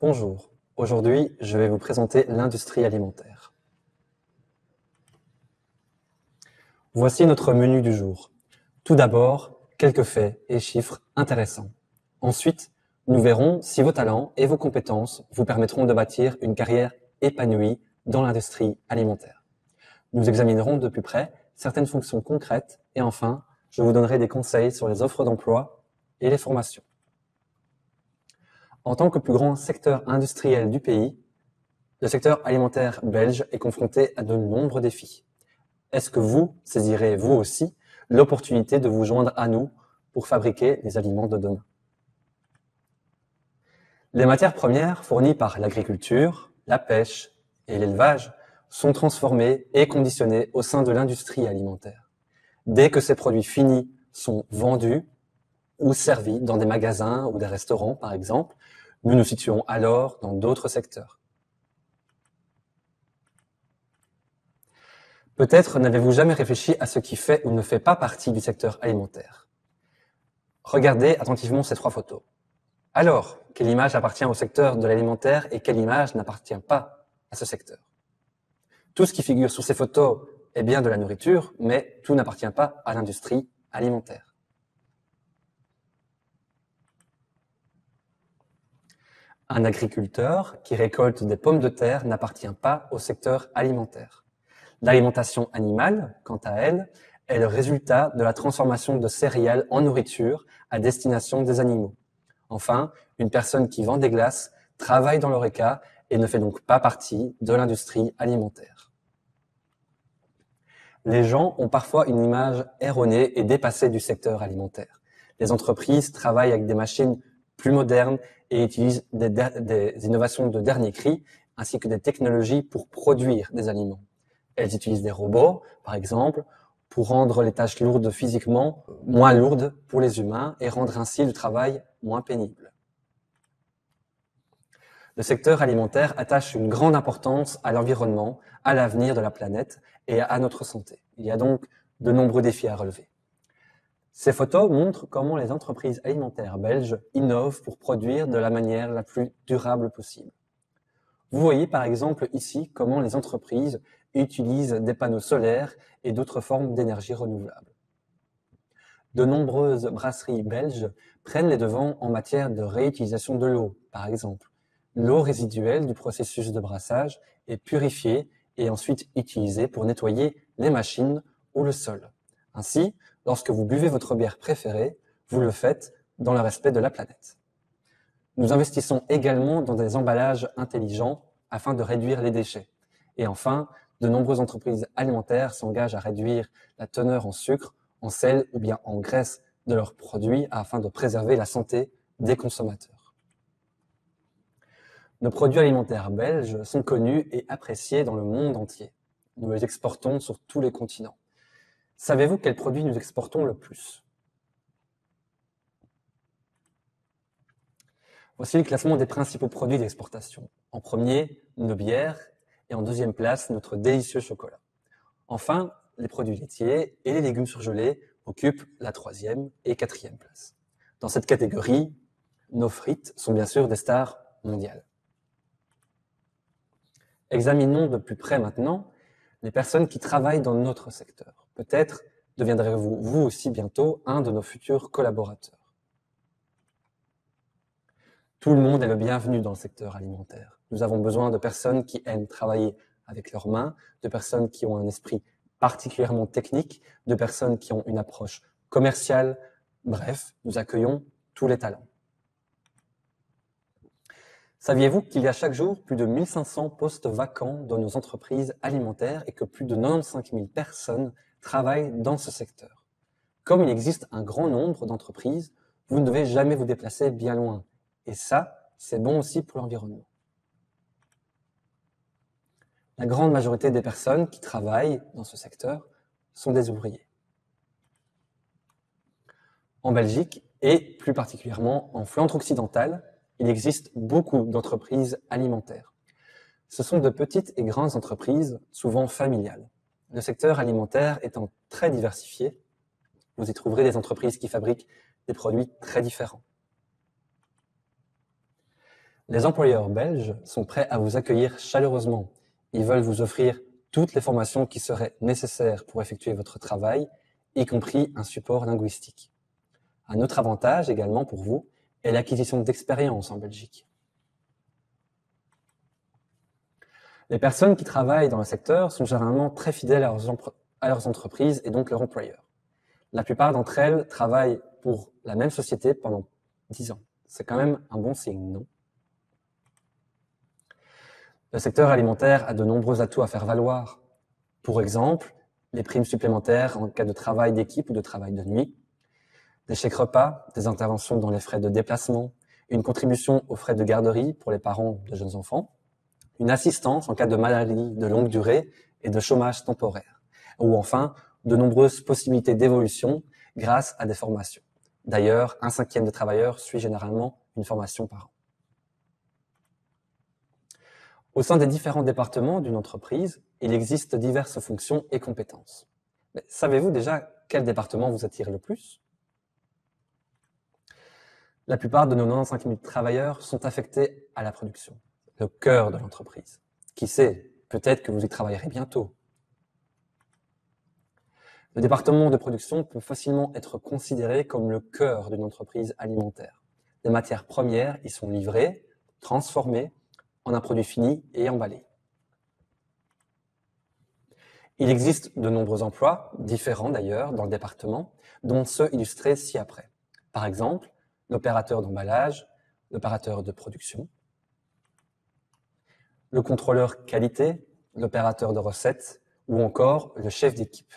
Bonjour, aujourd'hui je vais vous présenter l'industrie alimentaire. Voici notre menu du jour. Tout d'abord, quelques faits et chiffres intéressants. Ensuite, nous verrons si vos talents et vos compétences vous permettront de bâtir une carrière épanouie dans l'industrie alimentaire. Nous examinerons de plus près certaines fonctions concrètes et enfin, je vous donnerai des conseils sur les offres d'emploi et les formations. En tant que plus grand secteur industriel du pays, le secteur alimentaire belge est confronté à de nombreux défis. Est-ce que vous saisirez, vous aussi, l'opportunité de vous joindre à nous pour fabriquer les aliments de demain? Les matières premières fournies par l'agriculture, la pêche et l'élevage sont transformées et conditionnées au sein de l'industrie alimentaire. Dès que ces produits finis sont vendus ou servis dans des magasins ou des restaurants, par exemple, nous nous situons alors dans d'autres secteurs. Peut-être n'avez-vous jamais réfléchi à ce qui fait ou ne fait pas partie du secteur alimentaire. Regardez attentivement ces 3 photos. Alors, quelle image appartient au secteur de l'alimentaire et quelle image n'appartient pas à ce secteur? Tout ce qui figure sur ces photos est bien de la nourriture, mais tout n'appartient pas à l'industrie alimentaire. Un agriculteur qui récolte des pommes de terre n'appartient pas au secteur alimentaire. L'alimentation animale, quant à elle, est le résultat de la transformation de céréales en nourriture à destination des animaux. Enfin, une personne qui vend des glaces travaille dans l'horeca et ne fait donc pas partie de l'industrie alimentaire. Les gens ont parfois une image erronée et dépassée du secteur alimentaire. Les entreprises travaillent avec des machines plus modernes et utilisent des innovations de dernier cri, ainsi que des technologies pour produire des aliments. Elles utilisent des robots, par exemple, pour rendre les tâches lourdes physiquement moins lourdes pour les humains et rendre ainsi le travail moins pénible. Le secteur alimentaire attache une grande importance à l'environnement, à l'avenir de la planète et à notre santé. Il y a donc de nombreux défis à relever. Ces photos montrent comment les entreprises alimentaires belges innovent pour produire de la manière la plus durable possible. Vous voyez par exemple ici comment les entreprises utilisent des panneaux solaires et d'autres formes d'énergie renouvelable. De nombreuses brasseries belges prennent les devants en matière de réutilisation de l'eau, par exemple. L'eau résiduelle du processus de brassage est purifiée et ensuite utilisée pour nettoyer les machines ou le sol. Ainsi, lorsque vous buvez votre bière préférée, vous le faites dans le respect de la planète. Nous investissons également dans des emballages intelligents afin de réduire les déchets. Et enfin, de nombreuses entreprises alimentaires s'engagent à réduire la teneur en sucre, en sel ou bien en graisse de leurs produits afin de préserver la santé des consommateurs. Nos produits alimentaires belges sont connus et appréciés dans le monde entier. Nous les exportons sur tous les continents. Savez-vous quels produits nous exportons le plus? Voici le classement des principaux produits d'exportation. En premier, nos bières et en deuxième place, notre délicieux chocolat. Enfin, les produits laitiers et les légumes surgelés occupent la troisième et quatrième place. Dans cette catégorie, nos frites sont bien sûr des stars mondiales. Examinons de plus près maintenant les personnes qui travaillent dans notre secteur. Peut-être deviendrez-vous, vous aussi bientôt, un de nos futurs collaborateurs. Tout le monde est le bienvenu dans le secteur alimentaire. Nous avons besoin de personnes qui aiment travailler avec leurs mains, de personnes qui ont un esprit particulièrement technique, de personnes qui ont une approche commerciale. Bref, nous accueillons tous les talents. Saviez-vous qu'il y a chaque jour plus de 1500 postes vacants dans nos entreprises alimentaires et que plus de 95 000 personnes travaillent dans ce secteur? Comme il existe un grand nombre d'entreprises, vous ne devez jamais vous déplacer bien loin. Et ça, c'est bon aussi pour l'environnement. La grande majorité des personnes qui travaillent dans ce secteur sont des ouvriers. En Belgique, et plus particulièrement en Flandre occidentale, il existe beaucoup d'entreprises alimentaires. Ce sont de petites et grandes entreprises, souvent familiales. Le secteur alimentaire étant très diversifié, vous y trouverez des entreprises qui fabriquent des produits très différents. Les employeurs belges sont prêts à vous accueillir chaleureusement. Ils veulent vous offrir toutes les formations qui seraient nécessaires pour effectuer votre travail, y compris un support linguistique. Un autre avantage également pour vous est l'acquisition d'expérience en Belgique. Les personnes qui travaillent dans le secteur sont généralement très fidèles à leurs entreprises et donc leur employeur. La plupart d'entre elles travaillent pour la même société pendant 10 ans. C'est quand même un bon signe, non? Le secteur alimentaire a de nombreux atouts à faire valoir. Pour exemple, les primes supplémentaires en cas de travail d'équipe ou de travail de nuit, des chèques repas, des interventions dans les frais de déplacement, une contribution aux frais de garderie pour les parents de jeunes enfants, une assistance en cas de maladie de longue durée et de chômage temporaire, ou enfin de nombreuses possibilités d'évolution grâce à des formations. D'ailleurs, 1/5 des travailleurs suit généralement une formation par an. Au sein des différents départements d'une entreprise, il existe diverses fonctions et compétences. Mais savez-vous déjà quel département vous attire le plus? La plupart de nos 95 000 travailleurs sont affectés à la production, le cœur de l'entreprise. Qui sait, peut-être que vous y travaillerez bientôt. Le département de production peut facilement être considéré comme le cœur d'une entreprise alimentaire. Les matières premières y sont livrées, transformées en un produit fini et emballé. Il existe de nombreux emplois, différents d'ailleurs, dans le département, dont ceux illustrés ci-après. Par exemple, l'opérateur d'emballage, l'opérateur de production, le contrôleur qualité, l'opérateur de recettes ou encore le chef d'équipe.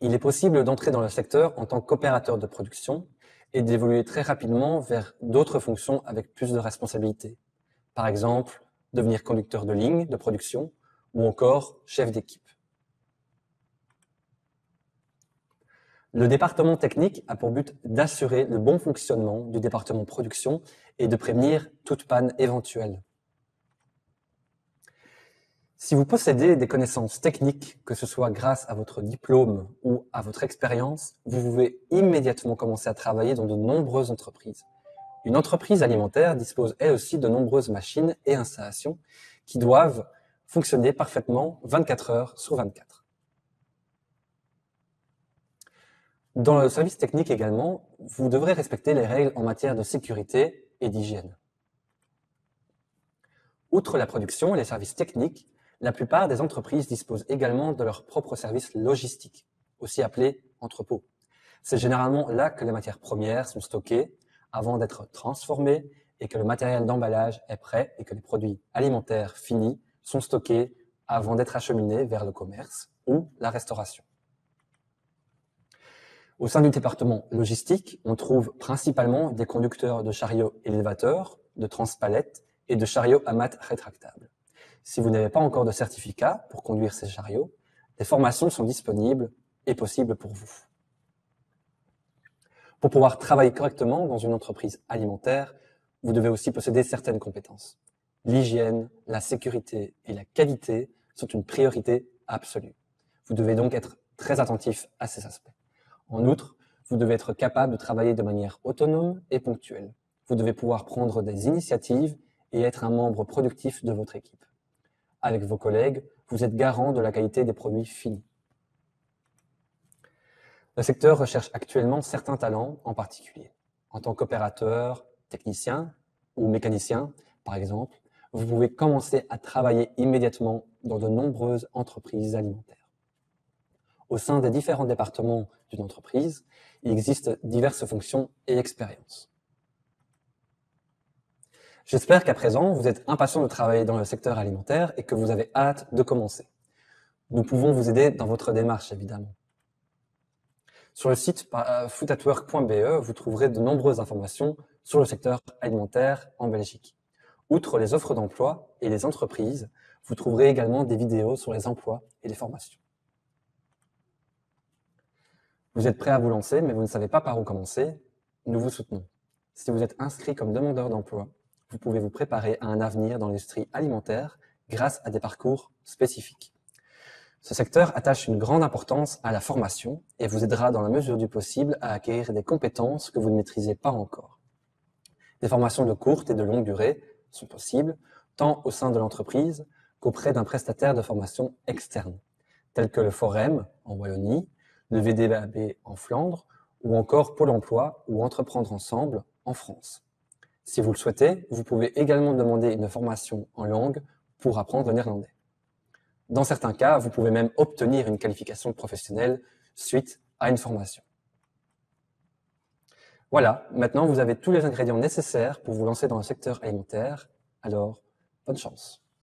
Il est possible d'entrer dans le secteur en tant qu'opérateur de production et d'évoluer très rapidement vers d'autres fonctions avec plus de responsabilités. Par exemple, devenir conducteur de ligne de production ou encore chef d'équipe. Le département technique a pour but d'assurer le bon fonctionnement du département production et de prévenir toute panne éventuelle. Si vous possédez des connaissances techniques, que ce soit grâce à votre diplôme ou à votre expérience, vous pouvez immédiatement commencer à travailler dans de nombreuses entreprises. Une entreprise alimentaire dispose elle aussi de nombreuses machines et installations qui doivent fonctionner parfaitement 24 heures sur 24. Dans le service technique également, vous devrez respecter les règles en matière de sécurité et d'hygiène. Outre la production et les services techniques, la plupart des entreprises disposent également de leurs propres services logistiques, aussi appelés entrepôts. C'est généralement là que les matières premières sont stockées avant d'être transformées et que le matériel d'emballage est prêt et que les produits alimentaires finis sont stockés avant d'être acheminés vers le commerce ou la restauration. Au sein du département logistique, on trouve principalement des conducteurs de chariots élévateurs, de transpalettes et de chariots à mattes rétractables. Si vous n'avez pas encore de certificat pour conduire ces chariots, des formations sont disponibles et possibles pour vous. Pour pouvoir travailler correctement dans une entreprise alimentaire, vous devez aussi posséder certaines compétences. L'hygiène, la sécurité et la qualité sont une priorité absolue. Vous devez donc être très attentif à ces aspects. En outre, vous devez être capable de travailler de manière autonome et ponctuelle. Vous devez pouvoir prendre des initiatives et être un membre productif de votre équipe. Avec vos collègues, vous êtes garant de la qualité des produits finis. Le secteur recherche actuellement certains talents en particulier. En tant qu'opérateur, technicien ou mécanicien, par exemple, vous pouvez commencer à travailler immédiatement dans de nombreuses entreprises alimentaires. Au sein des différents départements d'une entreprise, il existe diverses fonctions et expériences. J'espère qu'à présent, vous êtes impatient de travailler dans le secteur alimentaire et que vous avez hâte de commencer. Nous pouvons vous aider dans votre démarche, évidemment. Sur le site footatwork.be, vous trouverez de nombreuses informations sur le secteur alimentaire en Belgique. Outre les offres d'emploi et les entreprises, vous trouverez également des vidéos sur les emplois et les formations. Vous êtes prêt à vous lancer, mais vous ne savez pas par où commencer? Nous vous soutenons. Si vous êtes inscrit comme demandeur d'emploi, vous pouvez vous préparer à un avenir dans l'industrie alimentaire grâce à des parcours spécifiques. Ce secteur attache une grande importance à la formation et vous aidera dans la mesure du possible à acquérir des compétences que vous ne maîtrisez pas encore. Des formations de courte et de longue durée sont possibles, tant au sein de l'entreprise qu'auprès d'un prestataire de formation externe, tels que le Forem en Wallonie, le VDAB en Flandre, ou encore Pôle emploi ou Entreprendre ensemble en France. Si vous le souhaitez, vous pouvez également demander une formation en langue pour apprendre le néerlandais. Dans certains cas, vous pouvez même obtenir une qualification professionnelle suite à une formation. Voilà, maintenant vous avez tous les ingrédients nécessaires pour vous lancer dans le secteur alimentaire, alors bonne chance.